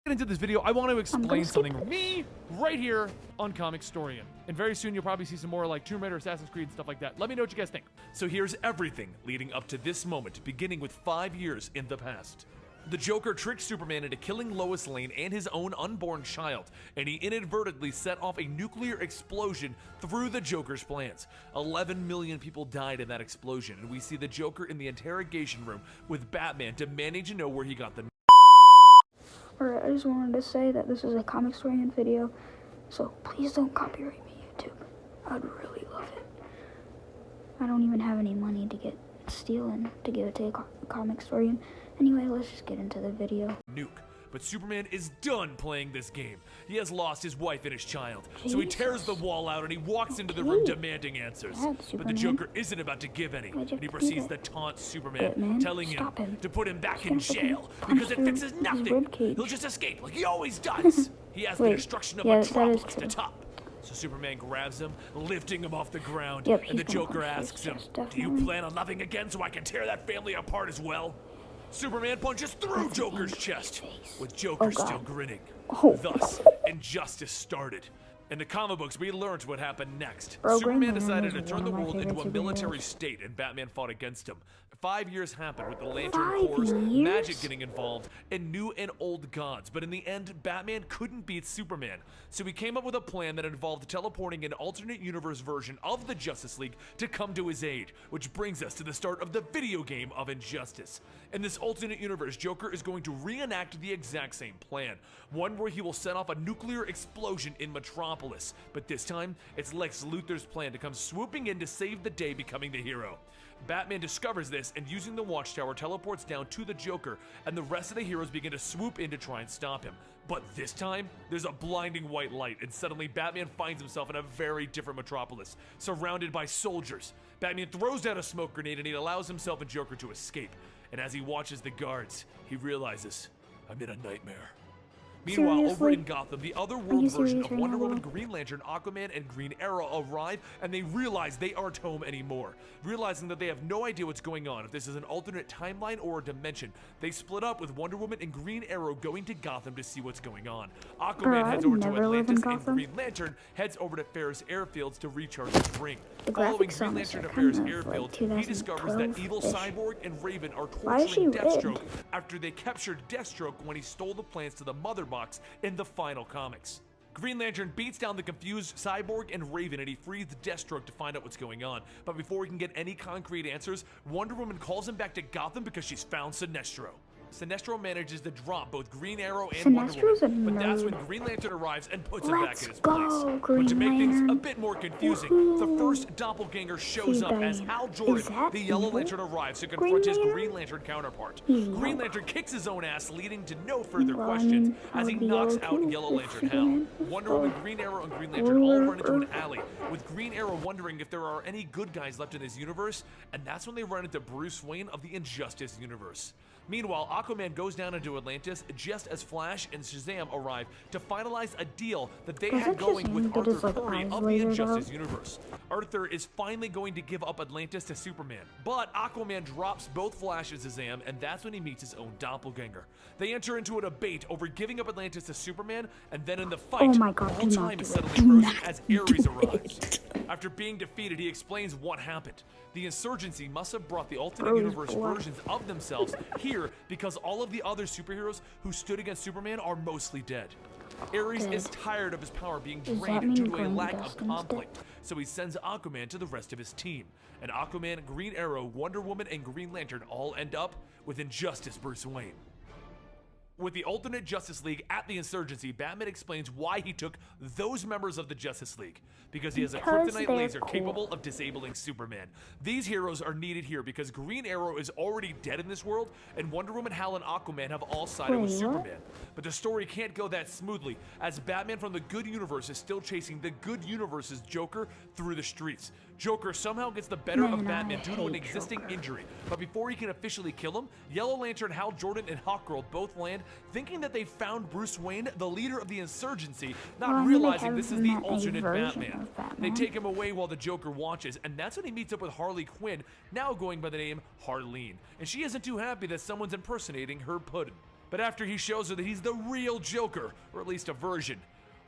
Into this video, I want to explain something. Me, right here on Comicstorian. And very soon you'll probably see some more like Tomb Raider, Assassin's Creed, and stuff like that. Let me know what you guys think. So here's everything leading up to this moment, beginning with 5 years in the past. The Joker tricked Superman into killing Lois Lane and his own unborn child, and he inadvertently set off a nuclear explosion through the Joker's plans. 11 million people died in that explosion, and we see the Joker in the interrogation room with Batman demanding to know where he got the Alright, I just wanted to say that this is a Comicstorian video, so please don't copyright me, YouTube. I'd really love it. I don't even have any money to get stealing to give it to a Comicstorian. Anyway, let's just get into the video. Nuke. But Superman is done playing this game. He has lost his wife and his child. So he tears the wall out and he walks into the room demanding answers. But the Joker isn't about to give any. And he proceeds to taunt Superman, telling him to put him back in jail because it fixes nothing. He'll just escape like he always does. He has the destruction of Metropolis to top. So Superman grabs him, lifting him off the ground, and the Joker asks him, "Do you plan on loving again so I can tear that family apart as well?" Superman punches through Joker's chest, with Joker still grinning. Thus, injustice started. In the comic books, we learned what happened next. Superman decided to turn the world into a military state, and Batman fought against him. 5 years happened with the Lantern Corps, magic getting involved, and new and old gods. But in the end, Batman couldn't beat Superman. So he came up with a plan that involved teleporting an alternate universe version of the Justice League to come to his aid, which brings us to the start of the video game of Injustice. In this alternate universe, Joker is going to reenact the exact same plan, one where he will set off a nuclear explosion in Metropolis. But this time, it's Lex Luthor's plan to come swooping in to save the day, becoming the hero. Batman discovers this and using the Watchtower teleports down to the Joker, and the rest of the heroes begin to swoop in to try and stop him. But this time, there's a blinding white light, and suddenly Batman finds himself in a very different Metropolis, surrounded by soldiers. Batman throws down a smoke grenade and he allows himself and Joker to escape. And as he watches the guards, he realizes, I'm in a nightmare. Meanwhile, over in Gotham, the other world version of Wonder Woman, Green Lantern, Aquaman, and Green Arrow arrive, and they realize they aren't home anymore. Realizing that they have no idea what's going on, if this is an alternate timeline or a dimension, they split up with Wonder Woman and Green Arrow going to Gotham to see what's going on. Aquaman heads over to Atlantis, and Green Lantern heads over to Ferris Airfields to recharge his ring. Following Green Lantern to Ferris Airfield, he discovers that evil Cyborg and Raven are torturing Deathstroke after they captured Deathstroke when he stole the plans to the Mother Box in the final comics. Green Lantern beats down the confused Cyborg and Raven, and he frees Deathstroke to find out what's going on. But before he can get any concrete answers, Wonder Woman calls him back to Gotham because she's found Sinestro. Sinestro manages to drop both Green Arrow and Wonder Woman, but that's when Green Lantern arrives and puts him back in his place. But to make things a bit more confusing, the first doppelganger shows up as Hal Jordan, the Yellow Lantern, arrives to confront his Green Lantern counterpart. Green Lantern kicks his own ass, leading to no further questions as he knocks out Yellow Lantern Hal. Wonder Woman, Green Arrow, and Green Lantern all run into an alley, with Green Arrow wondering if there are any good guys left in this universe, and that's when they run into Bruce Wayne of the Injustice universe. Meanwhile, Aquaman goes down into Atlantis just as Flash and Shazam arrive to finalize a deal that they had going with Arthur Curry of the Injustice universe. Arthur is finally going to give up Atlantis to Superman, but Aquaman drops both Flash and Shazam, and that's when he meets his own doppelganger. They enter into a debate over giving up Atlantis to Superman, and then in the fight, the whole time is suddenly frozen as Ares arrives. After being defeated, he explains what happened. The insurgency must have brought the alternate universe versions of themselves here because all of the other superheroes who stood against Superman are mostly dead. Ares is tired of his power being drained due to a lack of conflict, so he sends Aquaman to the rest of his team. And Aquaman, Green Arrow, Wonder Woman, and Green Lantern all end up with Injustice Bruce Wayne. With the alternate Justice League at the Insurgency, Batman explains why he took those members of the Justice League. Because he has a kryptonite laser capable of disabling Superman. These heroes are needed here because Green Arrow is already dead in this world, and Wonder Woman, Hal, and Aquaman have all sided with Superman. But the story can't go that smoothly, as Batman from the good universe is still chasing the good universe's Joker through the streets. Joker somehow gets the better of Batman due to an existing injury, but before he can officially kill him, Yellow Lantern, Hal Jordan, and Hawkgirl both land, thinking that they found Bruce Wayne, the leader of the Insurgency, not realizing this is the alternate Batman. They take him away while the Joker watches, and that's when he meets up with Harley Quinn, now going by the name Harleen, and she isn't too happy that someone's impersonating her puddin'. But after he shows her that he's the real Joker, or at least a version,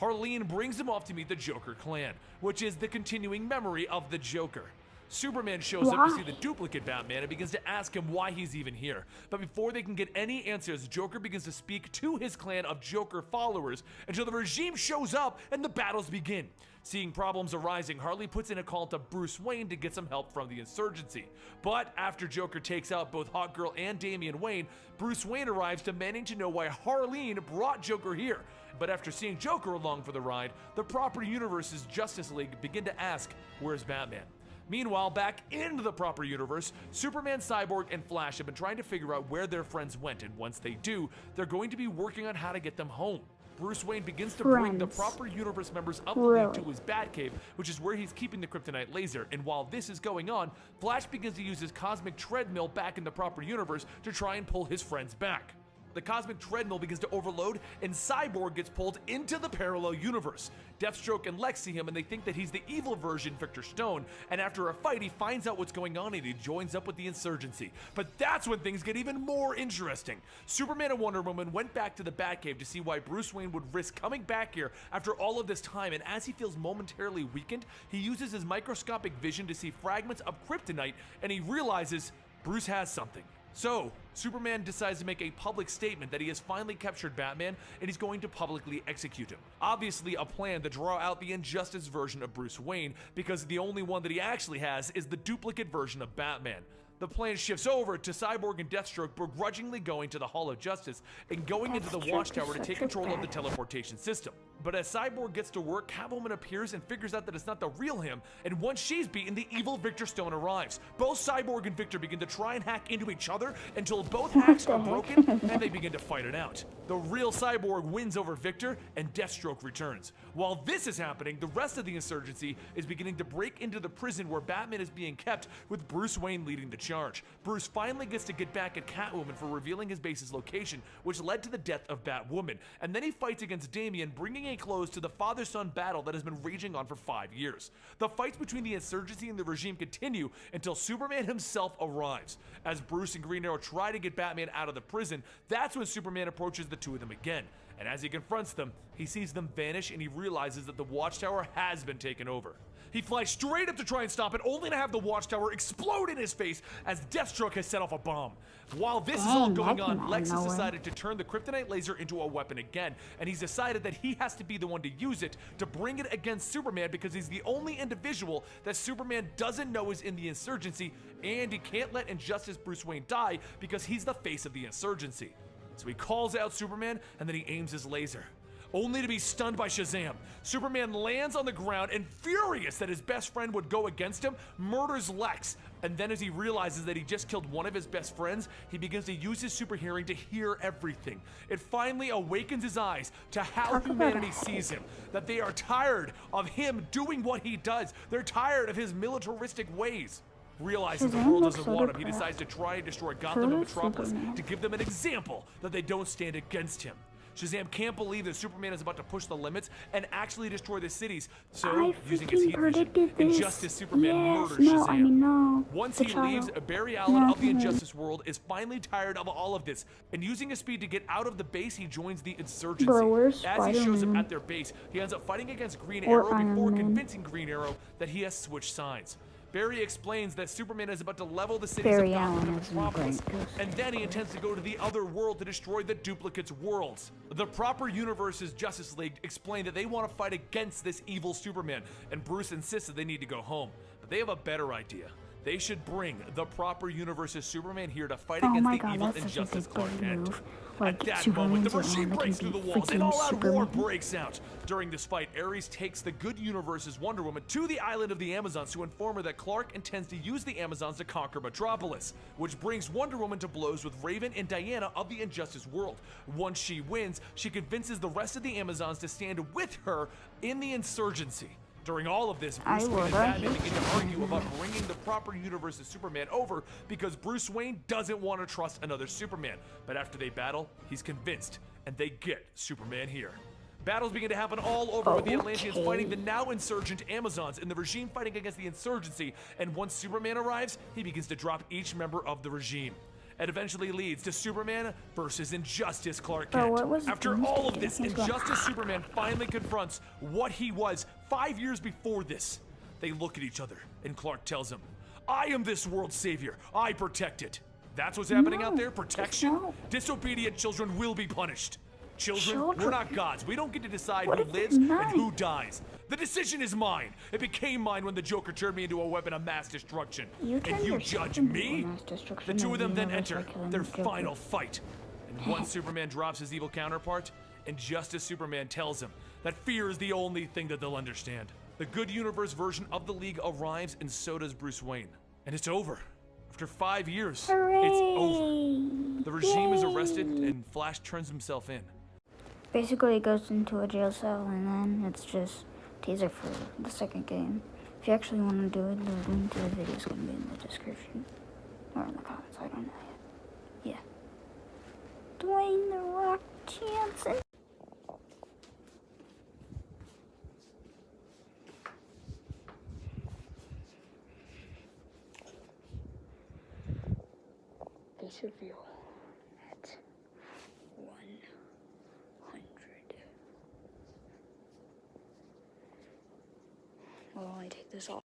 Harleen brings him off to meet the Joker clan, which is the continuing memory of the Joker. Superman shows up to see the duplicate Batman and begins to ask him why he's even here. But before they can get any answers, Joker begins to speak to his clan of Joker followers until the regime shows up and the battles begin. Seeing problems arising, Harley puts in a call to Bruce Wayne to get some help from the insurgency. But after Joker takes out both Hawkgirl and Damian Wayne, Bruce Wayne arrives demanding to know why Harleen brought Joker here. But after seeing Joker along for the ride, the proper universe's Justice League begin to ask, where's Batman? Meanwhile, back in the proper universe, Superman, Cyborg, and Flash have been trying to figure out where their friends went, and once they do, they're going to be working on how to get them home. Bruce Wayne begins to bring the proper universe members of the League to his Batcave, which is where he's keeping the kryptonite laser, and while this is going on, Flash begins to use his cosmic treadmill back in the proper universe to try and pull his friends back. The cosmic treadmill begins to overload, and Cyborg gets pulled into the parallel universe. Deathstroke and Lex see him, and they think that he's the evil version, Victor Stone, and after a fight, he finds out what's going on and he joins up with the insurgency. But that's when things get even more interesting. Superman and Wonder Woman went back to the Batcave to see why Bruce Wayne would risk coming back here after all of this time, and as he feels momentarily weakened, he uses his microscopic vision to see fragments of kryptonite, and he realizes Bruce has something. So, Superman decides to make a public statement that he has finally captured Batman and he's going to publicly execute him. Obviously a plan to draw out the Injustice version of Bruce Wayne, because the only one that he actually has is the duplicate version of Batman. The plan shifts over to Cyborg and Deathstroke begrudgingly going to the Hall of Justice and going into the Watchtower to take control of the teleportation system. But as Cyborg gets to work, Catwoman appears and figures out that it's not the real him, and once she's beaten, the evil Victor Stone arrives. Both Cyborg and Victor begin to try and hack into each other until both hacks are broken and they begin to fight it out. The real Cyborg wins over Victor and Deathstroke returns. While this is happening, the rest of the insurgency is beginning to break into the prison where Batman is being kept, with Bruce Wayne leading the charge. Bruce finally gets to get back at Catwoman for revealing his base's location, which led to the death of Batwoman, and then he fights against Damian, bringing a close to the father-son battle that has been raging on for 5 years. The fights between the insurgency and the regime continue until Superman himself arrives. As Bruce and Green Arrow try to get Batman out of the prison, that's when Superman approaches the two of them again. And as he confronts them, he sees them vanish and he realizes that the Watchtower has been taken over. He flies straight up to try and stop it, only to have the Watchtower explode in his face as Deathstroke has set off a bomb. While this is all going on, Lex has decided to turn the kryptonite laser into a weapon again, and he's decided that he has to be the one to use it to bring it against Superman, because he's the only individual that Superman doesn't know is in the insurgency, and he can't let Injustice Bruce Wayne die because he's the face of the insurgency. So he calls out Superman, and then he aims his laser, only to be stunned by Shazam. Superman lands on the ground and, furious that his best friend would go against him, murders Lex. And then as he realizes that he just killed one of his best friends, he begins to use his super hearing to hear everything. It finally awakens his eyes to how humanity sees him, that they are tired of him doing what he does. They're tired of his militaristic ways. Realizing the world doesn't want him, he decides to try and destroy Gotham and Metropolis to give them an example that they don't stand against him. Shazam can't believe that Superman is about to push the limits and actually destroy the cities, so using his heat vision, Injustice Superman murders Shazam. Once he leaves, Barry Allen of the Injustice world is finally tired of all of this, and using his speed to get out of the base, he joins the insurgency. As he shows up at their base, he ends up fighting against Green Arrow before convincing Green Arrow that he has switched sides. Barry explains that Superman is about to level the cities of Gotham and Metropolis, and then he intends to go to the other world to destroy the duplicates' worlds. The proper universe's Justice League explained that they want to fight against this evil Superman, and Bruce insists that they need to go home. But they have a better idea. They should bring the proper universe's Superman here to fight against the evil Injustice Clark Kent. At that moment, the regime breaks through the walls and all-out war breaks out. During this fight, Ares takes the good universe's Wonder Woman to the island of the Amazons to inform her that Clark intends to use the Amazons to conquer Metropolis, which brings Wonder Woman to blows with Raven and Diana of the Injustice world. Once she wins, she convinces the rest of the Amazons to stand with her in the insurgency. During all of this, Bruce Wayne and Batman begin to argue about bringing the proper universe's Superman over because Bruce Wayne doesn't want to trust another Superman. But after they battle, he's convinced, and they get Superman here. Battles begin to happen all over, with the Atlanteans fighting the now insurgent Amazons and the regime fighting against the insurgency, and once Superman arrives, he begins to drop each member of the regime. It eventually leads to Superman versus Injustice Clark Bro, Kent. what was After Doomsday all of doing? this, He's going, Injustice Superman finally confronts what he was 5 years before this. They look at each other, and Clark tells him, I am this world's savior. I protect it. That's what's happening out there? Protection? No. Disobedient children will be punished. Children, Children? we're not gods. We don't get to decide What who if lives it's and mine? who dies. The decision is mine. It became mine when the Joker turned me into a weapon of mass destruction. You And turned you yourself judge into me? a mass The destruction two of of them the then universe enter by killing their the Joker. final fight. And once Superman drops his evil counterpart, Injustice Superman tells him that fear is the only thing that they'll understand. The good universe version of the League arrives, and so does Bruce Wayne. And it's over. After 5 years, Hooray! it's over. The regime is arrested, and Flash turns himself in. Basically, it goes into a jail cell, and then it's just teaser for the second game. If you actually want to do it, the link to the video is going to be in the description. Or in the comments, I don't know yet. Yeah. Dwayne The Rock Johnson. Base review at 100. I'll only take this off.